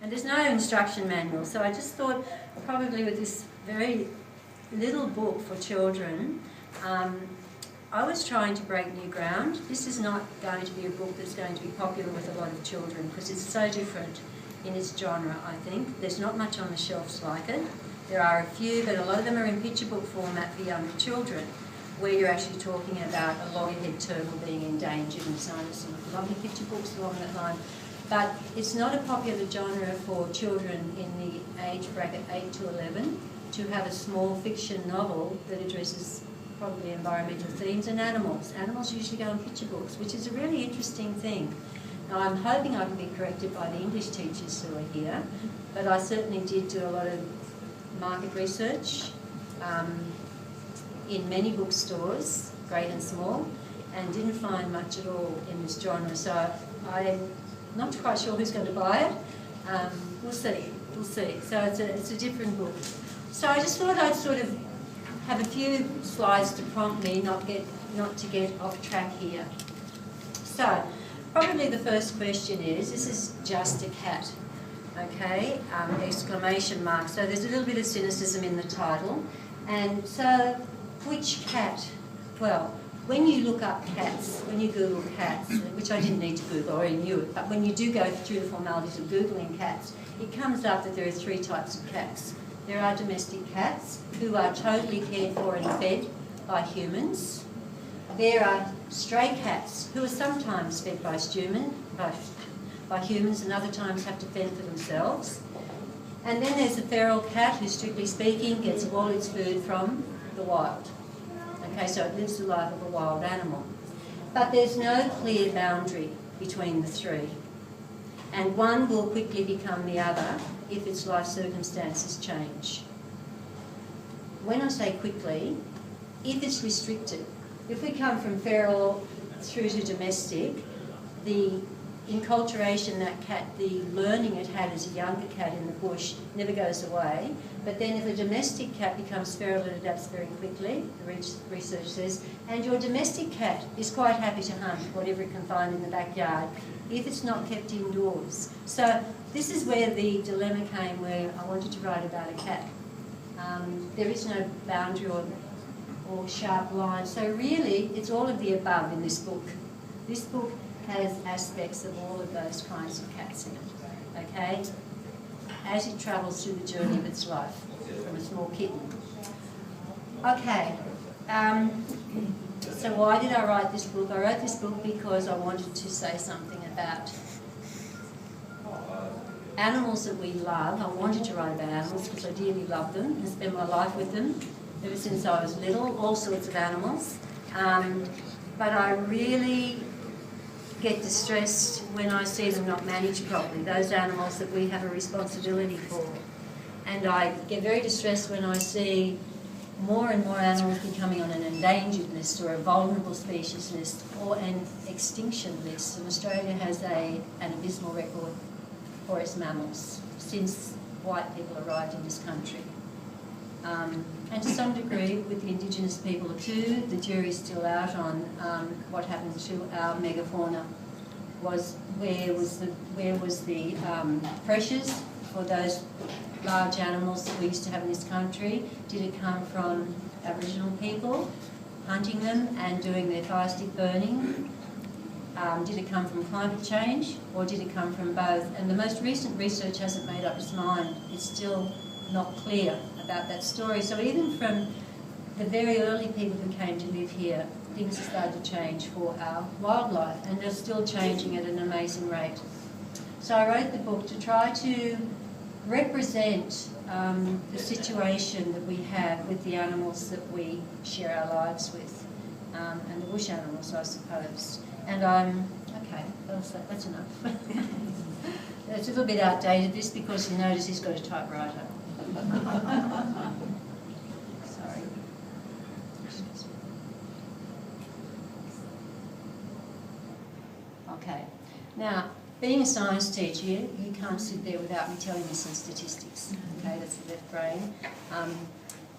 And there's no instruction manual, so I just thought probably with this very little book for children, I was trying to break new ground. This is not going to be a book that's going to be popular with a lot of children because it's so different in its genre, I think. There's not much on the shelves like it. There are a few, but a lot of them are in picture book format for younger children, where you're actually talking about a loggerhead turtle being endangered and so on, some lovely picture books along that line. But it's not a popular genre for children in the age bracket 8 to 11 to have a small fiction novel that addresses probably environmental themes and animals. Animals usually go in picture books, which is a really interesting thing. Now I'm hoping I can be corrected by the English teachers who are here, but I certainly did do a lot of market research in many bookstores, great and small, and didn't find much at all in this genre. So I'm not quite sure who's going to buy it. We'll see. So it's a different book. So I just thought I'd sort of have a few slides to prompt me not to get off track here. So probably the first question is, this is just a cat, okay? Exclamation mark. So there's a little bit of cynicism in the title. And so which cat? Well, when you look up cats, when you Google cats, which I didn't need to Google, I already knew it, but when you do go through the formalities of Googling cats, it comes up that there are 3 types of cats. There are domestic cats who are totally cared for and fed by humans. There are stray cats who are sometimes fed by humans and other times have to fend for themselves. And then there's a feral cat who, strictly speaking, gets all its food from the wild. Okay, so it lives the life of a wild animal. But there's no clear boundary between the 3. And one will quickly become the other if its life circumstances change. When I say quickly, if it's restricted, if we come from feral through to domestic, the enculturation that cat, the learning it had as a younger cat in the bush never goes away. But then if a domestic cat becomes feral, it adapts very quickly, the research says, and your domestic cat is quite happy to hunt whatever it can find in the backyard if it's not kept indoors. So this is where the dilemma came, where I wanted to write about a cat. There is no boundary or sharp line. So really, it's all of the above in this book. This book has aspects of all of those kinds of cats in it, okay? As it travels through the journey of its life, from a small kitten. Okay, so why did I write this book? I wrote this book because I wanted to say something about animals that we love. I wanted to write about animals because I dearly love them and spend my life with them ever since I was little, all sorts of animals. But I really get distressed when I see them not managed properly, those animals that we have a responsibility for. And I get very distressed when I see more and more animals becoming on an endangered list or a vulnerable species list or an extinction list. And Australia has an abysmal record for its mammals since white people arrived in this country. And to some degree, with the Indigenous people too, the jury's still out on what happened to our megafauna. Where was the pressures for those large animals that we used to have in this country? Did it come from Aboriginal people hunting them and doing their fire stick burning? Did it come from climate change, or did it come from both? And the most recent research hasn't made up its mind. It's still not clear about that story. So even from the very early people who came to live here, things have started to change for our wildlife, and they're still changing at an amazing rate. So I wrote the book to try to represent the situation that we have with the animals that we share our lives with, and the bush animals, I suppose. And okay, that's enough. It's a little bit outdated, this, because you notice he's got a typewriter. Sorry. Okay. Now, being a science teacher, you can't sit there without me telling you some statistics. Okay, that's the left brain.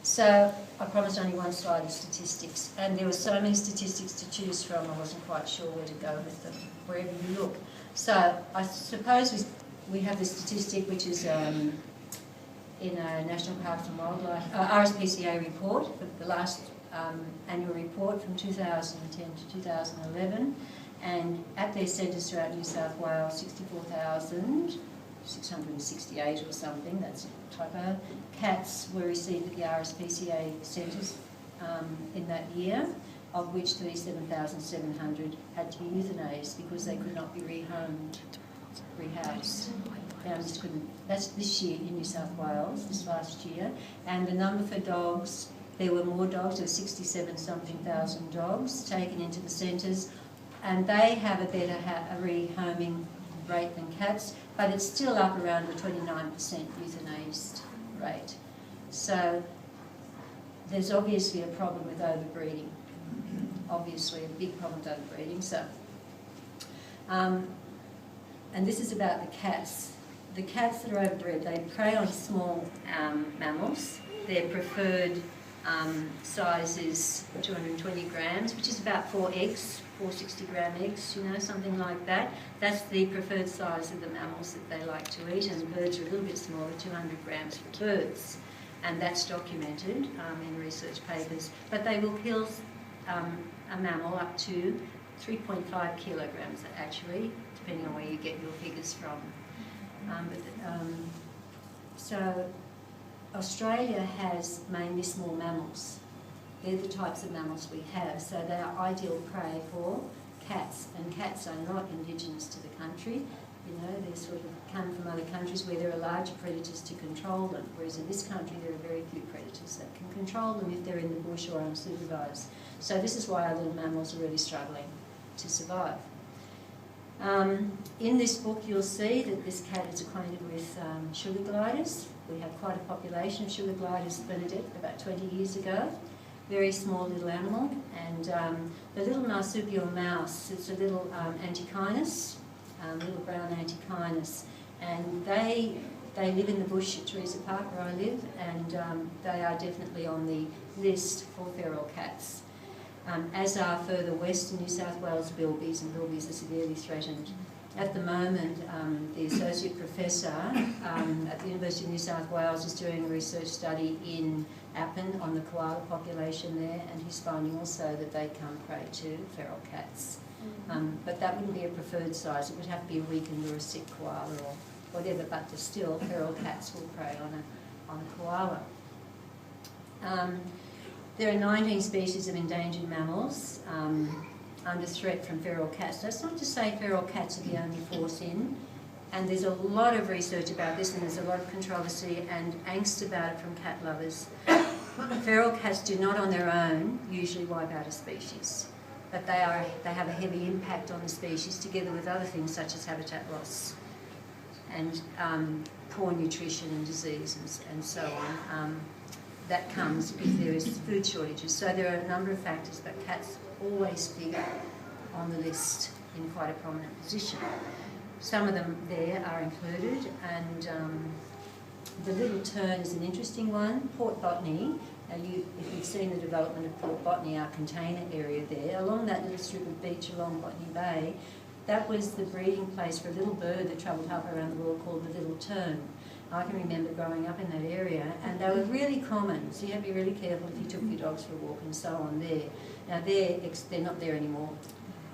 So I promised only one slide of statistics, and there were so many statistics to choose from, I wasn't quite sure where to go with them, wherever you look. So I suppose we we have the statistic which is in a National Parks and Wildlife, RSPCA report, the last annual report from 2010 to 2011, and at their centres throughout New South Wales, 64,668 or something, that's a typo, cats were received at the RSPCA centres in that year, of which 37,700 had to be euthanized because they could not be rehoused. Just couldn't. That's this year in New South Wales, this last year. And the number for dogs, there were more dogs, there were 67-something thousand dogs taken into the centres, and they have a better rehoming rate than cats, but it's still up around the 29% euthanized rate. So there's obviously a problem with overbreeding. Obviously a big problem with overbreeding. So, and this is about the cats. The cats that are overbred, they prey on small mammals. Their preferred size is 220 grams, which is about 4 eggs, 460-gram eggs, you know, something like that. That's the preferred size of the mammals that they like to eat, and birds are a little bit smaller, 200 grams for birds. And that's documented in research papers. But they will kill a mammal up to 3.5 kilograms, actually, depending on where you get your figures from. So Australia has mainly small mammals. They're the types of mammals we have, so they are ideal prey for cats, and cats are not indigenous to the country. You know, they sort of come from other countries where there are larger predators to control them, whereas in this country there are very few predators that can control them if they're in the bush or unsupervised. So this is why our little mammals are really struggling to survive. In this book you'll see that this cat is acquainted with sugar gliders. We have quite a population of sugar gliders in Bernadette about 20 years ago. Very small little animal, and the little marsupial mouse, it's a little antechinus, little brown antechinus, and they live in the bush at Teresa Park where I live, and they are definitely on the list for feral cats. As are further west in New South Wales bilbies, and bilbies are severely threatened. At the moment, the Associate Professor at the University of New South Wales is doing a research study in Appin on the koala population there, and he's finding also that they come prey to feral cats. But that wouldn't be a preferred size, it would have to be a weakened or a sick koala or whatever, but still feral cats will prey on a koala. There are 19 species of endangered mammals under threat from feral cats. That's not to say feral cats are the only force in, and there's a lot of research about this, and there's a lot of controversy and angst about it from cat lovers. Feral cats do not on their own usually wipe out a species, but they have a heavy impact on the species together with other things such as habitat loss and poor nutrition and disease and so on. That comes if there is food shortages. So there are a number of factors, but cats always figure on the list in quite a prominent position. Some of them there are included, and the little tern is an interesting one. Port Botany, if you've seen the development of Port Botany, our container area there, along that little strip of beach along Botany Bay, that was the breeding place for a little bird that travelled half around the world called the little tern. I can remember growing up in that area, and they were really common, so you have to be really careful if you took your dogs for a walk and so on there. Now they're not there anymore.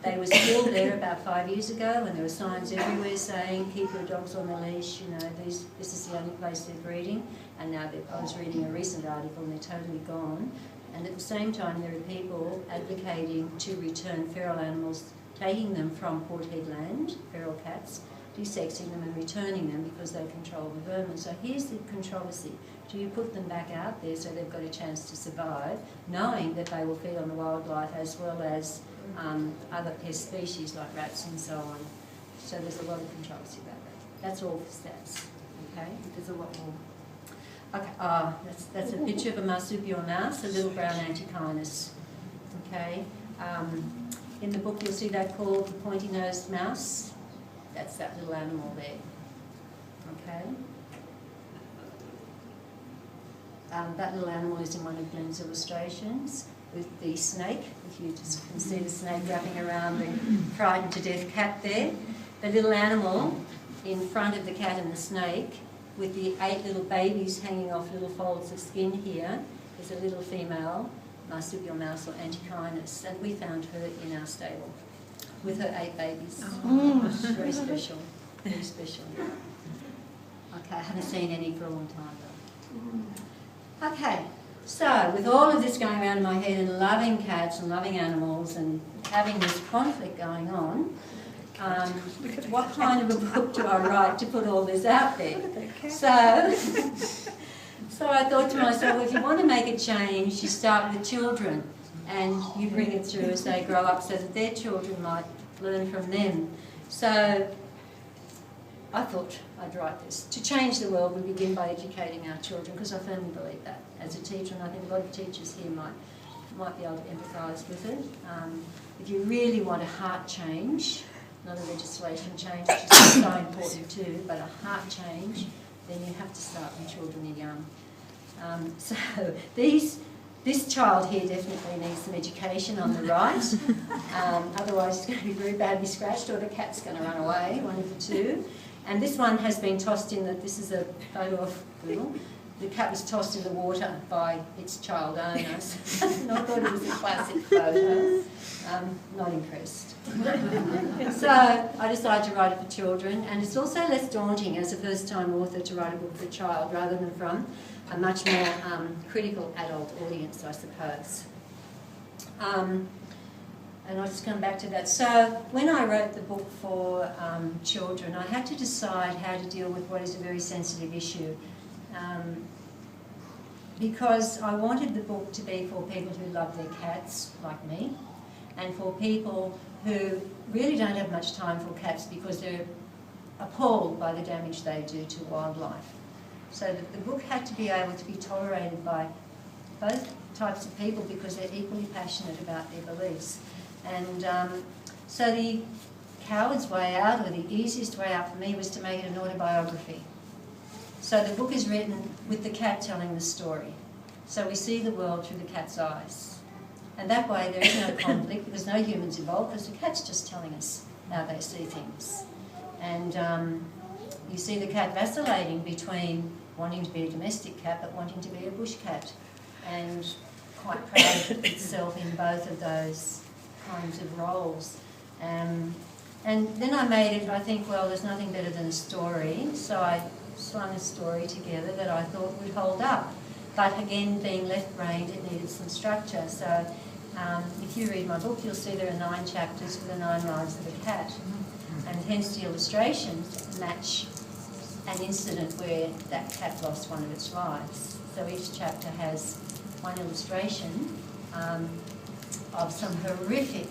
They were still there about 5 years ago, and there were signs everywhere saying keep your dogs on the leash, you know, this is the only place they're breeding, and now I was reading a recent article and they're totally gone. And at the same time there are people advocating to return feral animals, taking them from Port Hedland, feral cats, desexing them and returning them because they control the vermin. So here's the controversy. Do you put them back out there so they've got a chance to survive, knowing that they will feed on the wildlife as well as other pest species like rats and so on? So there's a lot of controversy about that. That's all for stats, okay? There's a lot more. Okay, that's a picture of a marsupial mouse, a little brown antechinus, okay? In the book you'll see that called the pointy-nosed mouse. That's that little animal there, okay? That little animal is in one of Glenn's illustrations with the snake. If you just can see the snake wrapping around the frightened to death cat there. The little animal in front of the cat and the snake, with the 8 little babies hanging off little folds of skin here, is a little female marsupial mouse or Antechinus, and we found her in our stable with her 8 babies. Oh. Very special, very special. Okay, I haven't seen any for a long time though. Okay, so with all of this going around in my head and loving cats and loving animals and having this conflict going on, what kind of a book do I write to put all this out there? So I thought to myself, if you want to make a change, you start with children and you bring it through as they grow up so that their children might learn from them. So I thought I'd write this. To change the world, we begin by educating our children, because I firmly believe that as a teacher, and I think a lot of teachers here might be able to empathise with it. If you really want a heart change, not a legislation change, which is so important too, but a heart change, then you have to start when children are young. So this child here definitely needs some education on the right, otherwise it's going to be very badly scratched, or the cat's going to run away, one of the two. And this one has been tossed in, this is a photo of Google. The cat was tossed in the water by its child owners. And I thought it was a classic photo. Not impressed. So I decided to write it for children, and it's also less daunting as a first-time author to write a book for a child rather than from a much more critical adult audience, I suppose. And I'll just come back to that. So when I wrote the book for children, I had to decide how to deal with what is a very sensitive issue. Because I wanted the book to be for people who love their cats, like me, and for people who really don't have much time for cats because they're appalled by the damage they do to wildlife. So that the book had to be able to be tolerated by both types of people because they're equally passionate about their beliefs. And so the coward's way out, or the easiest way out for me, was to make it an autobiography. So the book is written with the cat telling the story. So we see the world through the cat's eyes. And that way there is no conflict because no humans involved, because the cat's just telling us how they see things. And you see the cat vacillating between wanting to be a domestic cat but wanting to be a bush cat, and quite proud of itself in both of those kinds of roles. And then I made it, I think, well, there's nothing better than a story, so I slung a story together that I thought would hold up. But again, being left-brained, it needed some structure. So if you read my book, you'll see there are 9 chapters for the 9 lives of a cat. And hence the illustrations match an incident where that cat lost one of its lives. So each chapter has one illustration of some horrific,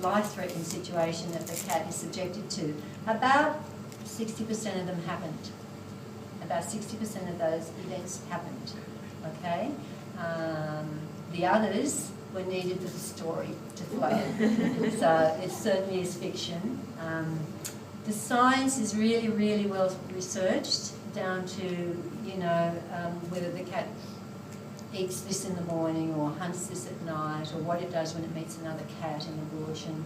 life-threatening situation that the cat is subjected to. About 60% of them happened. About 60% of those events happened, okay? The others were needed for the story to flow. So it certainly is fiction. The science is really, really well researched, down to, you know, whether the cat eats this in the morning or hunts this at night, or what it does when it meets another cat in the bush, and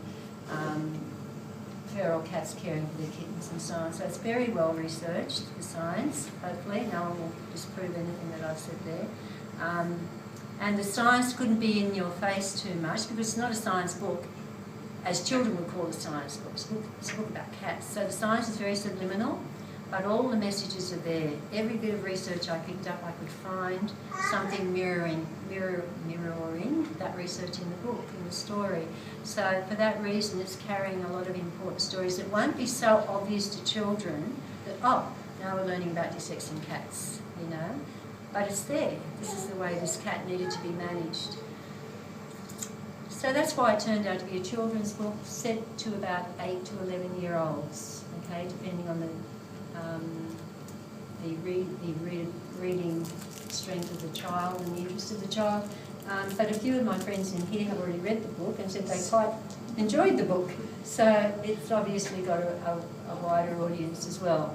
feral cats caring for their kittens and so on. So it's very well researched, the science, hopefully. No one will disprove anything that I've said there. And the science couldn't be in your face too much because it's not a science book, as children would call a science book. It's a book about cats. So the science is very subliminal, but all the messages are there. Every bit of research I picked up, I could find something mirroring that research in the book, in the story. So for that reason, it's carrying a lot of important stories that won't be so obvious to children that, oh, now we're learning about dissecting cats, you know. But it's there. This is the way this cat needed to be managed. So that's why it turned out to be a children's book set to about 8 to 11-year-olds, okay, depending on the reading strength of the child and the interest of the child. But a few of my friends in here have already read the book and said they quite enjoyed the book. So it's obviously got a wider audience as well.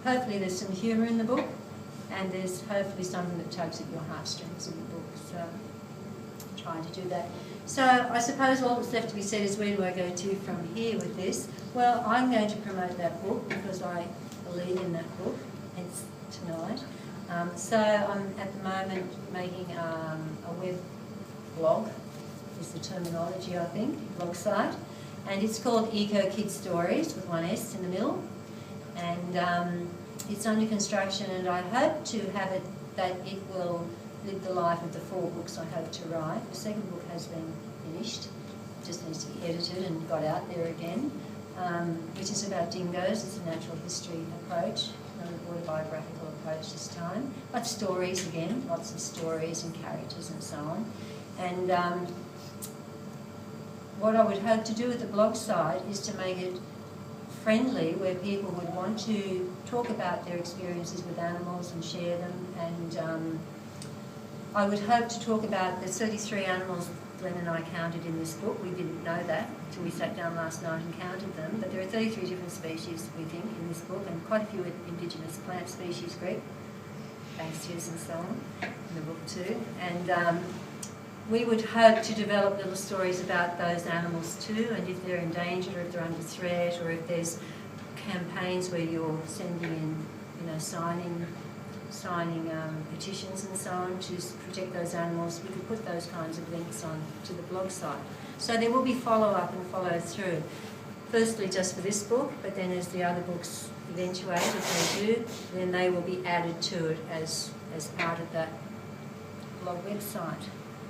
Hopefully there's some humour in the book, and there's hopefully something that tugs at your heartstrings in the book. So trying to do that. So I suppose all that's left to be said is where do I go to from here with this? Well, I'm going to promote that book because I believe in that book, hence tonight. So I'm at the moment making a web blog, is the terminology I think, blog site, and it's called ecokidstories with one S in the middle, and it's under construction, and I hope to have it that it will live the life of the 4 books I hope to write. The second book has been finished, just needs to be edited and got out there again, which is about dingoes. It's a natural history approach, not an autobiographical approach this time, but stories again, lots of stories and characters and so on. And what I would hope to do with the blog site is to make it friendly, where people would want to talk about their experiences with animals and share them. And I would hope to talk about the 33 animals Glenn and I counted in this book. We didn't know that until we sat down last night and counted them. But there are 33 different species, we think, in this book, and quite a few indigenous plant species, Greg, banksias and so on, in the book too. And we would hope to develop little stories about those animals too, and if they're endangered or if they're under threat, or if there's campaigns where you're sending in, signing petitions and so on to protect those animals, we could put those kinds of links on to the blog site. So there will be follow-up and follow-through. Firstly, just for this book, but then as the other books eventuate, if they do, then they will be added to it as part of that blog website.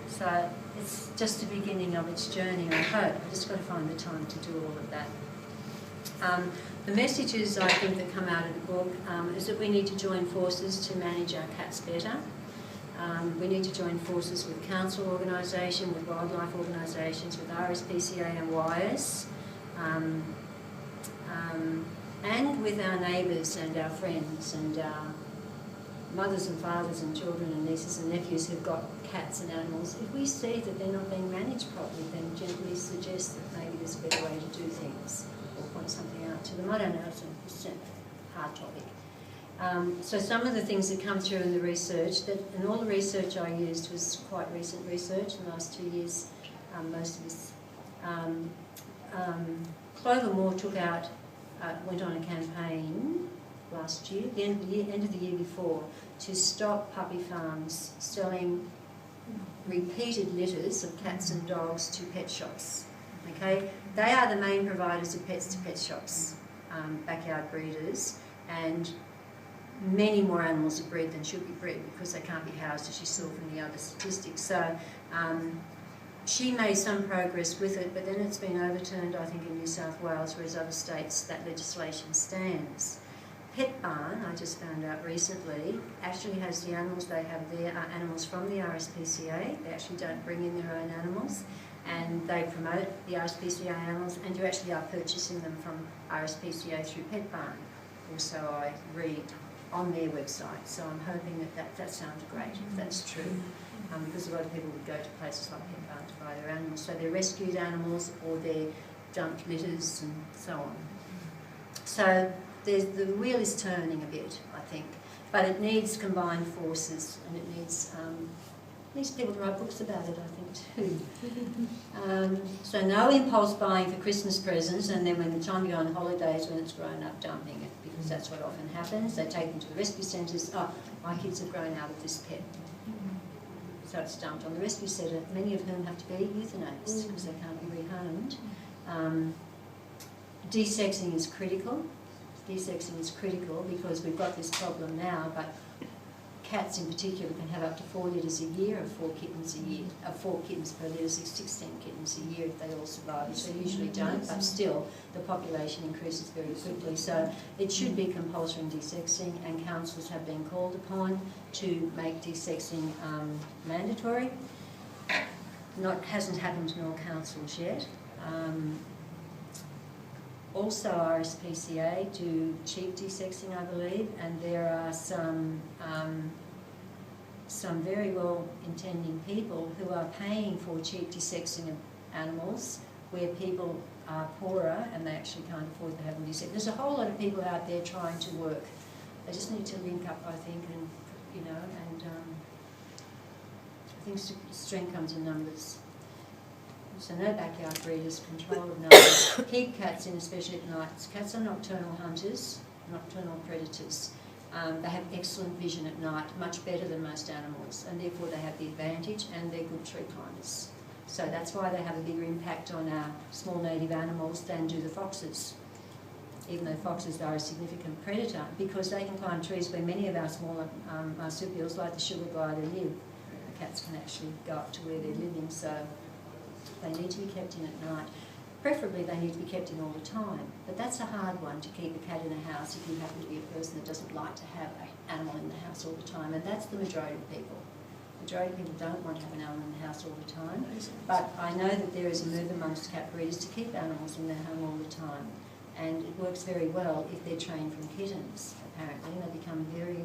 So it's just the beginning of its journey, I hope. I've just got to find the time to do all of that. The messages, I think, that come out of the book is that we need to join forces to manage our cats better. We need to join forces with council organisation, with wildlife organisations, with RSPCA and WIRES, and with our neighbours and our friends and our mothers and fathers and children and nieces and nephews who've got cats and animals. If we see that they're not being managed properly, then gently suggest that maybe there's a better way to do things, or point something out to them. I don't know, it's a hard topic. So some of the things that come through in the research, and all the research I used was quite recent research in the last 2 years, most of this. Clover Moore went on a campaign last year, the end of the year before, to stop puppy farms selling repeated litters of cats and dogs to pet shops. Okay, they are the main providers of pets to pet shops, backyard breeders, and many more animals are bred than should be bred because they can't be housed, as you saw from the other statistics. So she made some progress with it, but then it's been overturned, I think, in New South Wales, whereas other states that legislation stands. Pet Barn, I just found out recently, actually has the animals they have there are animals from the RSPCA. They actually don't bring in their own animals, and they promote the RSPCA animals, and you actually are purchasing them from RSPCA through Pet Barn. Also, I read on their website, so I'm hoping that sounds great, if that's true, because a lot of people would go to places like Pet Barn to buy their animals. So they're rescued animals or they're dumped litters and so on. So the wheel is turning a bit, I think, but it needs combined forces, and it needs people to write books about it, I think, too. So no impulse buying for Christmas presents, and then when the time you go on holidays, when it's grown up, dumping it, because that's what often happens. They take them to the rescue centres. Oh, my kids have grown out of this pet. So it's dumped on the rescue centre, many of whom have to be euthanized because they can't be rehomed. Desexing is critical. Desexing is critical because we've got this problem now, but cats in particular can have up to 4 litters a year of 4 kittens a year, 4 kittens per litter, 16 kittens a year if they all survive, which they usually don't, but still the population increases very quickly. So it should be compulsory in desexing, and councils have been called upon to make desexing mandatory. Hasn't happened in all councils yet. Also, RSPCA do cheap desexing, I believe, and there are some very well-intending people who are paying for cheap desexing of animals where people are poorer and they actually can't afford to have them desexed. There's a whole lot of people out there trying to work. They just need to link up, I think, and I think strength comes in numbers. So no backyard breeders, control of numbers. Keep cats in, especially at night. Cats are nocturnal hunters, nocturnal predators. They have excellent vision at night, much better than most animals, and therefore they have the advantage, and they're good tree climbers. So that's why they have a bigger impact on our small native animals than do the foxes, even though foxes are a significant predator, because they can climb trees where many of our smaller marsupials, like the sugar glider, live. The cats can actually go up to where they're living, so they need to be kept in at night. Preferably they need to be kept in all the time, but that's a hard one, to keep a cat in a house if you happen to be a person that doesn't like to have an animal in the house all the time, and that's the majority of people. The majority of people don't want to have an animal in the house all the time, but I know that there is a move amongst cat breeders to keep animals in their home all the time, and it works very well if they're trained from kittens, apparently, and they become very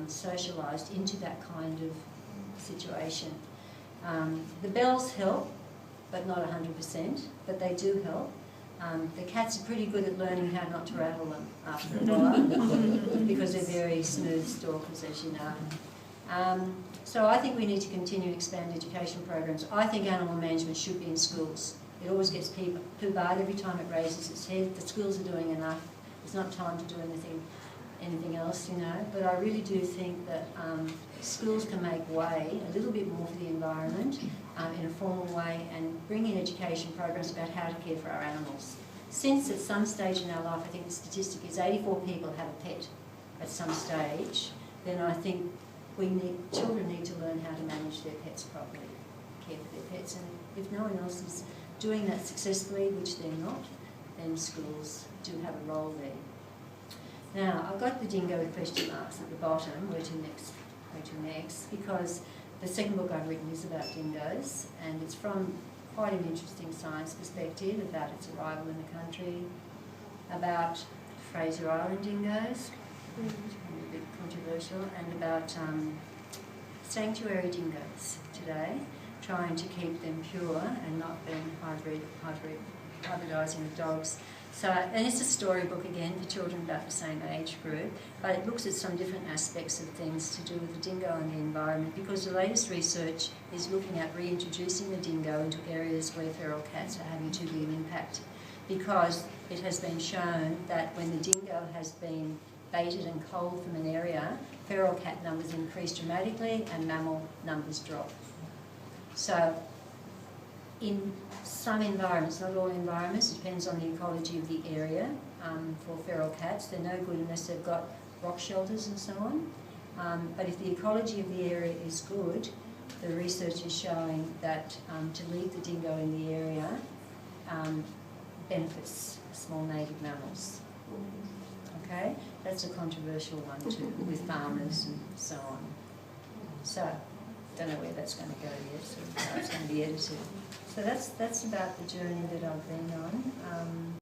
socialised into that kind of situation. The bells help, but not 100%, but they do help. The cats are pretty good at learning how not to rattle them after a while, because they're very smooth stalkers, as you know. So I think we need to continue to expand education programs. I think animal management should be in schools. It always gets poo-barred every time it raises its head. The schools are doing enough. There's not time to do anything else, you know. But I really do think that schools can make way a little bit more for the environment in a formal way, and bring in education programs about how to care for our animals. Since at some stage in our life, I think the statistic is 84 people have a pet at some stage, then I think children need to learn how to manage their pets properly, care for their pets, and if no one else is doing that successfully, which they're not, then schools do have a role there. Now, I've got the dingo with question marks at the bottom, where to next, because the second book I've written is about dingoes, and it's from quite an interesting science perspective about its arrival in the country, about Fraser Island dingoes, a bit controversial, and about sanctuary dingoes today, trying to keep them pure and not being hybridising with dogs. So, and it's a storybook again for children about the same age group, but it looks at some different aspects of things to do with the dingo and the environment, because the latest research is looking at reintroducing the dingo into areas where feral cats are having too big an impact, because it has been shown that when the dingo has been baited and culled from an area, feral cat numbers increase dramatically and mammal numbers drop. So, in some environments, not all environments, it depends on the ecology of the area. For feral cats, they're no good unless they've got rock shelters and so on. But if the ecology of the area is good, the research is showing that to leave the dingo in the area benefits small native mammals. Okay, that's a controversial one too, with farmers and so on. So, don't know where that's going to go yet, so how it's going to be edited. So that's about the journey that I've been on.